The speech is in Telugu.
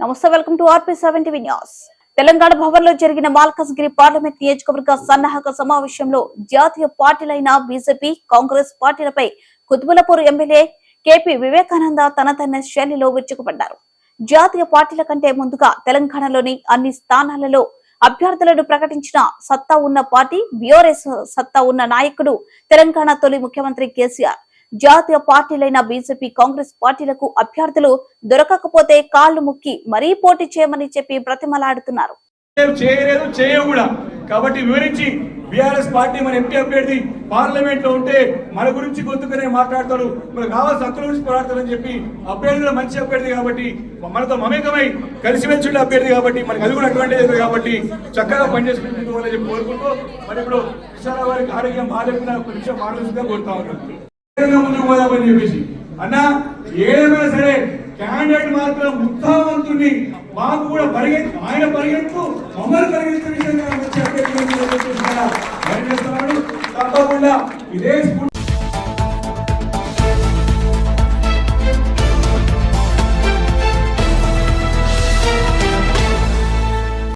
నమస్తే, welcome to RP7 TV news. Telangana భవన్లో జరిగిన మల్కాజ్గిరి పార్లమెంట్ నియోజకవర్గ సన్నాహక సమావేశంలో జాతీయ పార్టీలైన బీజేపీ, కాంగ్రెస్ పార్టీలపై కుతుబులపూర్ ఎమ్మెల్యే కేపీ వివేకానంద తనదైన శైలిలో విరుచుకుపడ్డారు. జాతీయ పార్టీల కంటే ముందుగా తెలంగాణలోని అన్ని స్థానాలలో అభ్యర్థులను ప్రకటించిన సత్తా ఉన్న పార్టీ బీఆర్ఎస్. సత్తా ఉన్న నాయకుడు తెలంగాణ తొలి ముఖ్యమంత్రి కేసీఆర్. జాతీయ పార్టీలైన బీజేపీ, కాంగ్రెస్ పార్టీలకు అభ్యర్థులు దొరకకపోతే కాళ్లు ముక్కి మరీ పోటీ చేయమని చెప్పి బ్రతిమలాడుతున్నారు. కాబట్టి వివరించి బీఆర్ఎస్ పార్టీ మన ఎంపీ అభ్యర్థి పార్లమెంట్ లో ఉంటే మన గురించి గొంతుకునే మాట్లాడతాడు, మనకు కావాల్సిన హక్కుల గురించి పోరాడతారని చెప్పి అభ్యర్థులు మంచి అభ్యర్థి కాబట్టి మనతో మమేకమై కలిసిమెలిసి అభ్యర్థి కాబట్టి మనకు అది కూడా అడ్వాంటేజ్ కాబట్టి చక్కగా పనిచేసుకుంటూ చెప్పి కోరుకుంటూ మరి ఇప్పుడు విశాల వారికి ఆరోగ్యం బాగాలేకుండా ఒక నిమిషం మాట్లాడుతుందిగా కోరుతా ఉన్నాను. ముందుకు పోదామని చెప్పేసి అన్న ఏమైనా సరే క్యాండిడేట్ మాత్రం ఉత్సాహవంతుని మాకు కూడా ఆయన పరిగెత్తు మమ్మల్ని పరిగెత్తే విషయంగా